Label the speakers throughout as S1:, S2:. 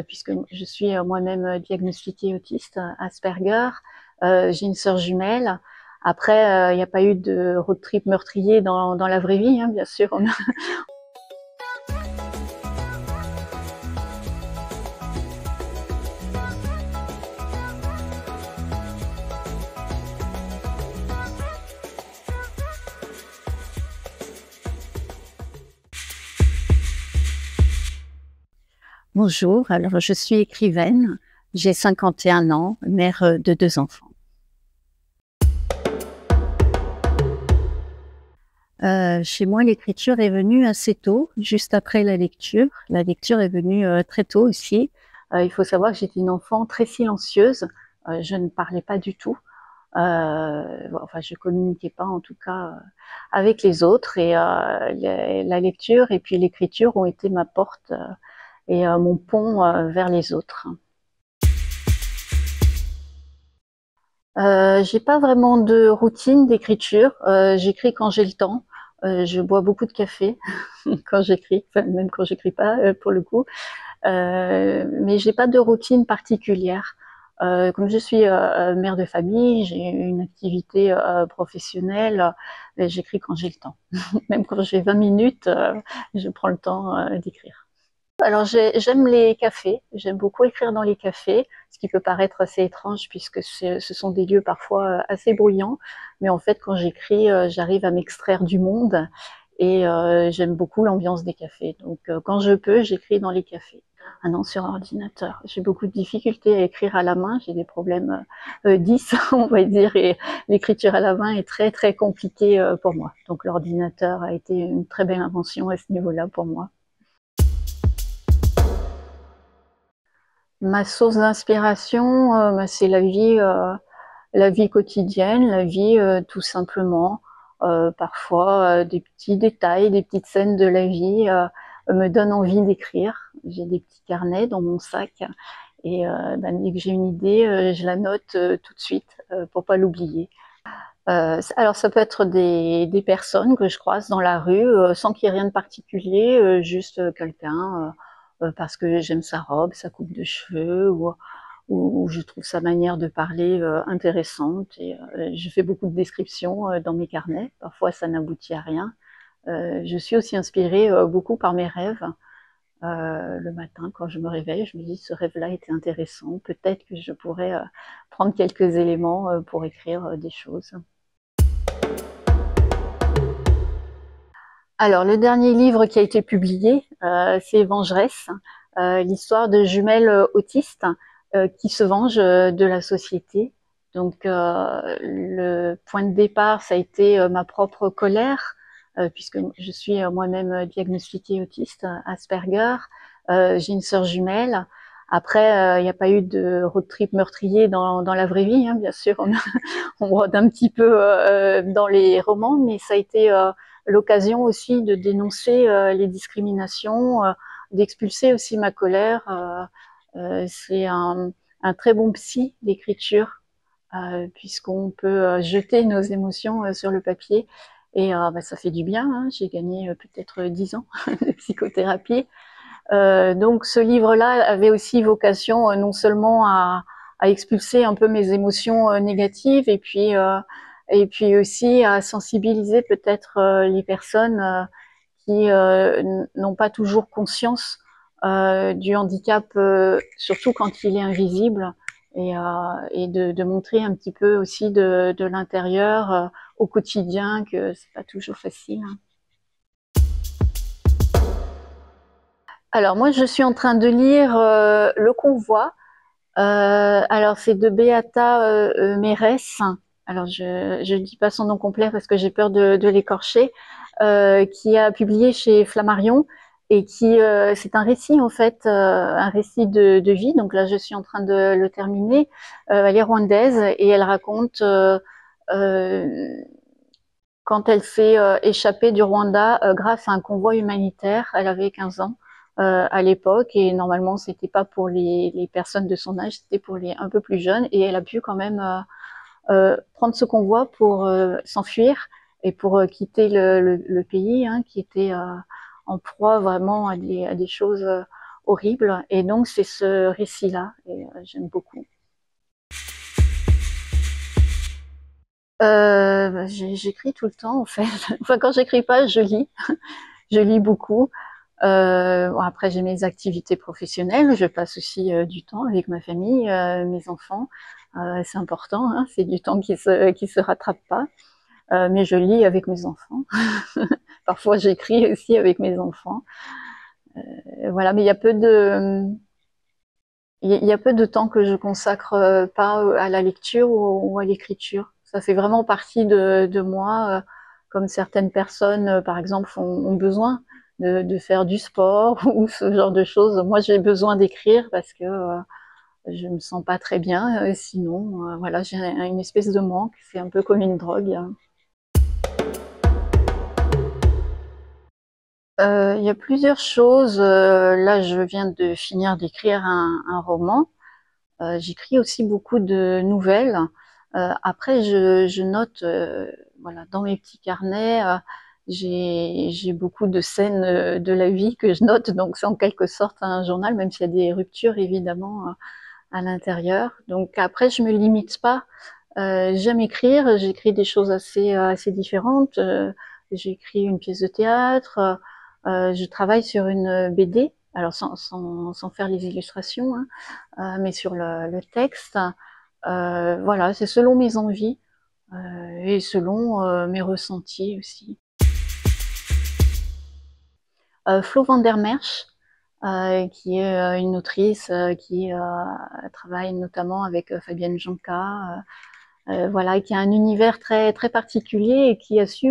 S1: puisque je suis moi-même diagnostiquée autiste, Asperger. J'ai une sœur jumelle. Après, il n'y a pas eu de road trip meurtrier dans la vraie vie, hein, bien sûr. Bonjour, alors je suis écrivaine, j'ai 51 ans, mère de 2 enfants. Chez moi, l'écriture est venue assez tôt, juste après la lecture. La lecture est venue très tôt aussi. Il faut savoir que j'étais une enfant très silencieuse, je ne parlais pas du tout. Enfin, je communiquais pas en tout cas avec les autres, et la lecture et puis l'écriture ont été ma porte et mon pont vers les autres. J'ai pas vraiment de routine d'écriture. J'écris quand j'ai le temps. Je bois beaucoup de café quand j'écris, enfin, même quand j'écris pas pour le coup. Mais j'ai pas de routine particulière. Comme je suis mère de famille, j'ai une activité professionnelle, j'écris quand j'ai le temps. Même quand j'ai 20 minutes, je prends le temps d'écrire. Alors j'aime les cafés, j'aime beaucoup écrire dans les cafés, ce qui peut paraître assez étrange puisque ce sont des lieux parfois assez bruyants, mais en fait quand j'écris, j'arrive à m'extraire du monde, et j'aime beaucoup l'ambiance des cafés. Donc quand je peux, j'écris dans les cafés. Ah non, sur ordinateur. J'ai beaucoup de difficultés à écrire à la main, j'ai des problèmes 10 on va dire, et l'écriture à la main est très très compliquée pour moi. Donc l'ordinateur a été une très belle invention à ce niveau-là pour moi. Ma source d'inspiration, c'est la vie quotidienne, la vie tout simplement. Parfois, des petits détails, des petites scènes de la vie me donnent envie d'écrire. J'ai des petits carnets dans mon sac, et dès que j'ai une idée, je la note tout de suite pour pas l'oublier. Alors ça peut être des personnes que je croise dans la rue sans qu'il y ait rien de particulier, juste quelqu'un parce que j'aime sa robe, sa coupe de cheveux, ou je trouve sa manière de parler intéressante, et je fais beaucoup de descriptions dans mes carnets. Parfois ça n'aboutit à rien. Je suis aussi inspirée beaucoup par mes rêves. Le matin quand je me réveille, je me dis ce rêve-là était intéressant, peut-être que je pourrais prendre quelques éléments pour écrire des choses. Alors, le dernier livre qui a été publié, c'est Vengeresse, l'histoire de jumelles autistes qui se vengent de la société. Donc, le point de départ, ça a été ma propre colère, puisque je suis moi-même diagnostiquée autiste, Asperger. J'ai une sœur jumelle. Après, il n'y a pas eu de road trip meurtrier dans la vraie vie, hein, bien sûr. On rôde un petit peu dans les romans, mais ça a été l'occasion aussi de dénoncer les discriminations, d'expulser aussi ma colère. C'est un très bon psy, l'écriture, puisqu'on peut jeter nos émotions sur le papier, et ça fait du bien, hein. J'ai gagné peut-être 10 ans de psychothérapie. Donc ce livre-là avait aussi vocation non seulement à expulser un peu mes émotions négatives, et puis aussi à sensibiliser peut-être les personnes qui n'ont pas toujours conscience du handicap, surtout quand il est invisible, et de montrer un petit peu aussi de l'intérieur au quotidien que c'est pas toujours facile, hein. Alors moi, je suis en train de lire Le Convoi. Alors c'est de Beata Mérès. Alors je dis pas son nom complet parce que j'ai peur de l'écorcher. Qui a publié chez Flammarion, et qui c'est un récit en fait, un récit de vie. Donc là, je suis en train de le terminer. Elle est rwandaise, et elle raconte euh, quand elle s'est échappée du Rwanda grâce à un convoi humanitaire. Elle avait 15 ans à l'époque, et normalement c'était pas pour les personnes de son âge, c'était pour les un peu plus jeunes, et elle a pu quand même prendre ce convoi pour s'enfuir et pour quitter le pays, hein, qui était en proie vraiment à des choses horrible. Et donc c'est ce récit-là, et j'aime beaucoup. J'écris tout le temps en fait. Enfin, quand j'écris pas, je lis. Je lis beaucoup. Bon, après, j'ai mes activités professionnelles. Je passe aussi du temps avec ma famille, mes enfants. C'est important, hein, c'est du temps qui se rattrape pas. Mais je lis avec mes enfants. Parfois, j'écris aussi avec mes enfants. Voilà, mais il y a peu de temps que je consacre pas à la lecture ou à l'écriture. Ça fait vraiment partie de moi, comme certaines personnes, par exemple, ont besoin de faire du sport ou ce genre de choses. Moi, j'ai besoin d'écrire parce que je me sens pas très bien. Sinon, voilà, j'ai une espèce de manque. C'est un peu comme une drogue. Il y a plusieurs choses. Là, je viens de finir d'écrire un roman. J'écris aussi beaucoup de nouvelles. Après, je note, voilà, dans mes petits carnets, j'ai beaucoup de scènes de la vie que je note, donc c'est en quelque sorte un journal, même s'il y a des ruptures évidemment à l'intérieur. Donc après, je me limite pas. J'aime écrire, j'écris des choses assez différentes. J'ai écrit une pièce de théâtre, je travaille sur une BD, alors sans faire les illustrations, hein, mais sur le texte. Voilà, c'est selon mes envies et selon mes ressentis aussi. Flo van der Merch, qui est une autrice qui travaille notamment avec Fabienne Jonca, voilà, qui a un univers très particulier et qui a su,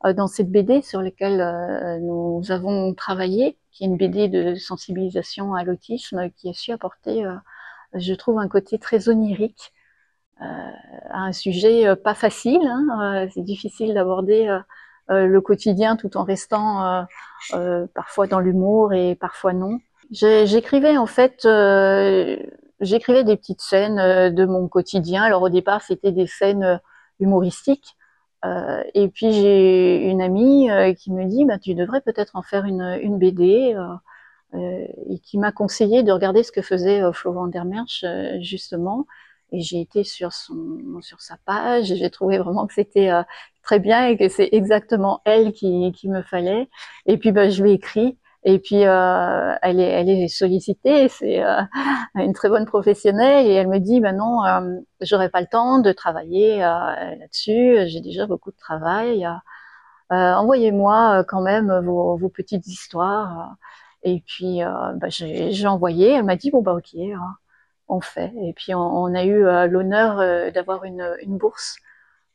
S1: dans cette BD sur laquelle nous avons travaillé, qui est une BD de sensibilisation à l'autisme, qui a su apporter, je trouve, un côté très onirique à un sujet pas facile, hein. C'est difficile d'aborder le quotidien tout en restant parfois dans l'humour et parfois non. J'écrivais en fait, j'écrivais des petites scènes de mon quotidien. Alors au départ, c'était des scènes humoristiques. Et puis j'ai une amie qui me dit, bah, tu devrais peut-être en faire une BD, et qui m'a conseillé de regarder ce que faisait Flo van der Merch justement. Et j'ai été sur sa page et j'ai trouvé vraiment que c'était très bien et que c'est exactement elle qui me fallait. Et puis bah, je lui ai écrit. Et puis elle est sollicitée, c'est une très bonne professionnelle et elle me dit bah non, j'aurai pas le temps de travailler là-dessus, j'ai déjà beaucoup de travail. Envoyez-moi quand même vos petites histoires. Et puis bah, j'ai envoyé, elle m'a dit bon bah ok, on fait. Et puis on a eu l'honneur d'avoir une bourse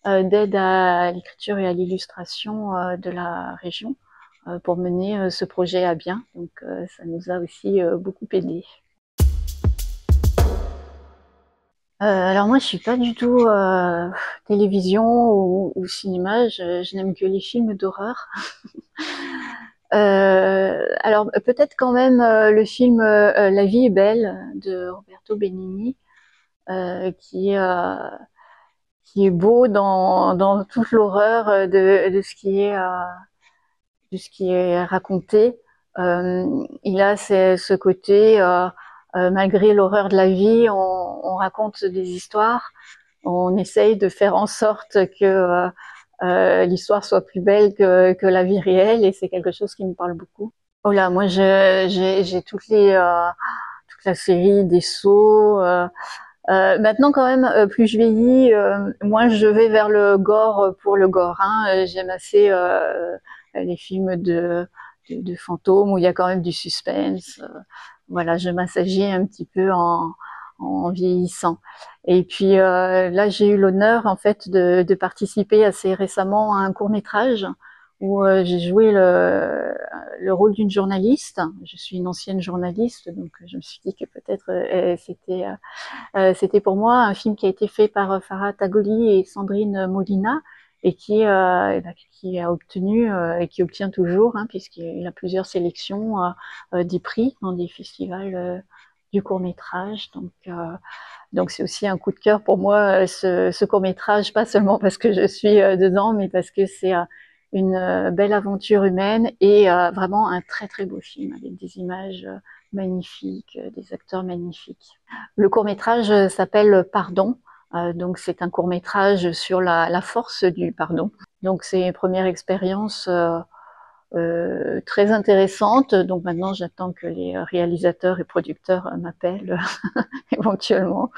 S1: d'aide à l'écriture et à l'illustration de la région pour mener ce projet à bien. Donc ça nous a aussi beaucoup aidé. Alors moi je suis pas du tout télévision ou cinéma, je n'aime que les films d'horreur. Alors peut-être quand même le film La vie est belle de Roberto Benigni, euh, qui, euh, qui est beau dans toute l'horreur de ce de ce qui est raconté. Il a ce côté, malgré l'horreur de la vie, on raconte des histoires, on essaye de faire en sorte que l'histoire soit plus belle que la vie réelle, et c'est quelque chose qui me parle beaucoup. Oh là, moi j'ai toute la série des Sceaux. Maintenant quand même, plus je vieillis, moins je vais vers le gore pour le gore. Hein. J'aime assez les films de fantômes où il y a quand même du suspense. Voilà, je m'assagis un petit peu en vieillissant. Et puis là, j'ai eu l'honneur en fait de participer assez récemment à un court-métrage où j'ai joué le rôle d'une journaliste. Je suis une ancienne journaliste, donc je me suis dit que peut-être c'était pour moi un film qui a été fait par Farah Tagoli et Sandrine Molina et qui a obtenu et qui obtient toujours, hein, puisqu'il a plusieurs sélections, des prix dans des festivals du court-métrage. Donc c'est aussi un coup de cœur pour moi, ce court-métrage, pas seulement parce que je suis dedans, mais parce que c'est une belle aventure humaine et vraiment un très beau film avec des images magnifiques, des acteurs magnifiques. Le court-métrage s'appelle Pardon. Donc c'est un court-métrage sur la force du pardon. Donc c'est une première expérience très intéressante. Donc maintenant j'attends que les réalisateurs et producteurs m'appellent éventuellement.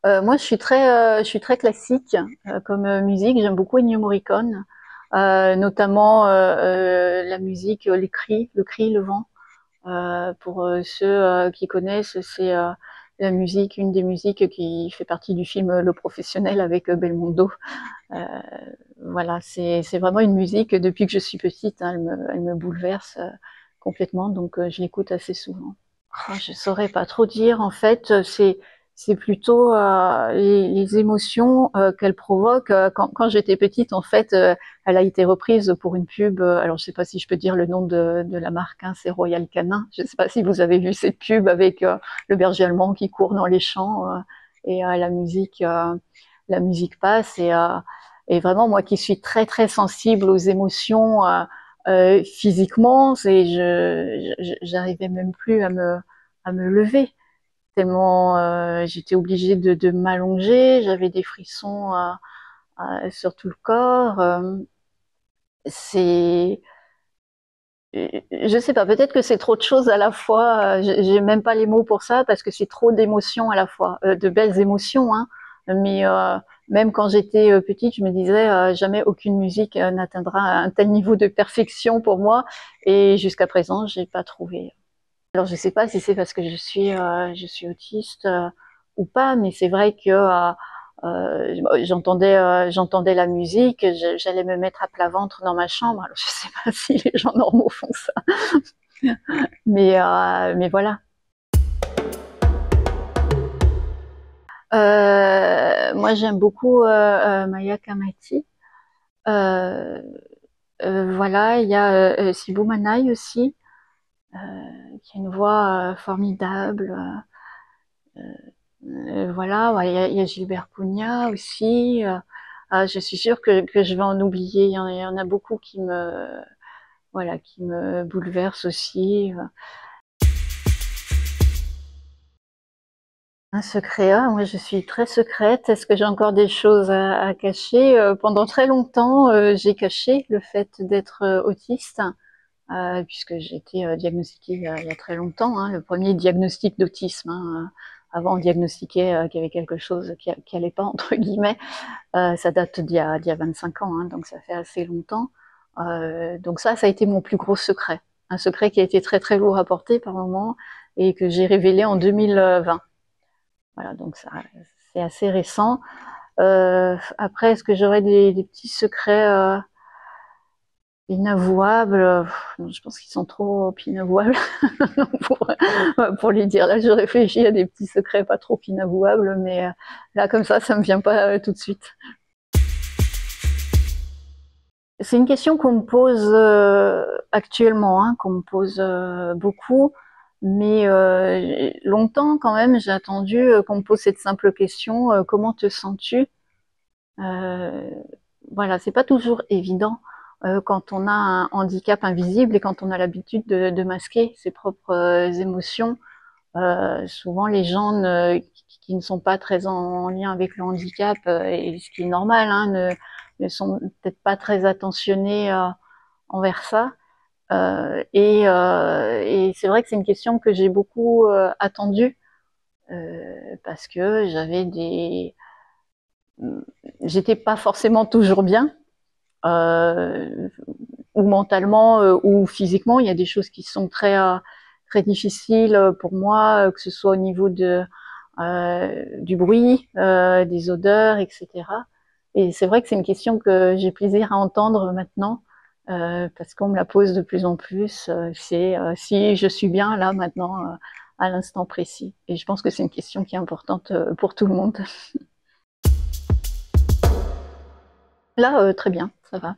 S1: Moi, je suis très classique comme musique. J'aime beaucoup Ennio Morricone, notamment la musique, les cris, le cri, le vent. Pour ceux qui connaissent, c'est la musique, une des musiques qui fait partie du film Le Professionnel avec Belmondo. Euh, voilà, c'est vraiment une musique, depuis que je suis petite, hein, elle me bouleverse complètement, donc je l'écoute assez souvent. Oh, je saurais pas trop dire, en fait, c'est plutôt les émotions qu'elle provoque. Quand j'étais petite, en fait, elle a été reprise pour une pub. Alors, je sais pas si je peux dire le nom de la marque, hein, c'est Royal Canin. Je sais pas si vous avez vu cette pub avec le berger allemand qui court dans les champs et la musique passe et vraiment moi qui suis très très sensible aux émotions. Physiquement, j'arrivais même plus à me lever tellement j'étais obligée de m'allonger, j'avais des frissons sur tout le corps. C'est, je sais pas, peut-être que c'est trop de choses à la fois. J'ai même pas les mots pour ça parce que c'est trop d'émotions à la fois, de belles émotions, hein. Mais même quand j'étais petite, je me disais jamais aucune musique n'atteindra un tel niveau de perfection pour moi. Et jusqu'à présent, j'ai pas trouvé. Alors je sais pas si c'est parce que je suis autiste ou pas, mais c'est vrai que j'entendais la musique, j'allais me mettre à plat ventre dans ma chambre. Alors je sais pas si les gens normaux font ça, mais voilà. Moi j'aime beaucoup Maya Kamati. Euh, voilà, il y a Sibou Manaï aussi, qui a une voix formidable. Voilà, ouais, il y a Gilbert Pugnat aussi. Je suis sûre que je vais en oublier. Il y en a beaucoup voilà, qui me bouleversent aussi. Un secret, moi je suis très secrète. Est-ce que j'ai encore des choses à cacher? Pendant très longtemps, j'ai caché le fait d'être autiste, puisque j'ai été diagnostiquée il y a très longtemps, hein, le premier diagnostic d'autisme. Hein, avant, on diagnostiquait qu'il y avait quelque chose qui allait pas, entre guillemets. Ça date d'il y a 25 ans, hein, donc ça fait assez longtemps. Donc ça a été mon plus gros secret. Un secret qui a été très très lourd à porter par moment et que j'ai révélé en 2020. Voilà, donc ça, c'est assez récent. Après, est-ce que j'aurais des petits secrets inavouables? Non, je pense qu'ils sont trop inavouables pour les dire. Là, je réfléchis à des petits secrets pas trop inavouables, mais là, comme ça me vient pas tout de suite. C'est une question qu'on me pose actuellement, hein, qu'on me pose beaucoup, mais longtemps quand même, j'ai attendu qu'on me pose cette simple question, comment te sens-tu? Euh, voilà, c'est pas toujours évident quand on a un handicap invisible et quand on a l'habitude de masquer ses propres émotions. Souvent, les gens qui ne sont pas très en lien avec le handicap, et ce qui est normal, hein, ne sont peut-être pas très attentionnés envers ça. Et c'est vrai que c'est une question que j'ai beaucoup attendue parce que j'étais pas forcément toujours bien, euh, ou mentalement ou physiquement. Il y a des choses qui sont très difficiles pour moi, que ce soit au niveau du bruit, des odeurs, etc. Et c'est vrai que c'est une question que j'ai plaisir à entendre maintenant, parce qu'on me la pose de plus en plus. C'est si je suis bien là maintenant, à l'instant précis. Et je pense que c'est une question qui est importante pour tout le monde. Là, très bien, ça va.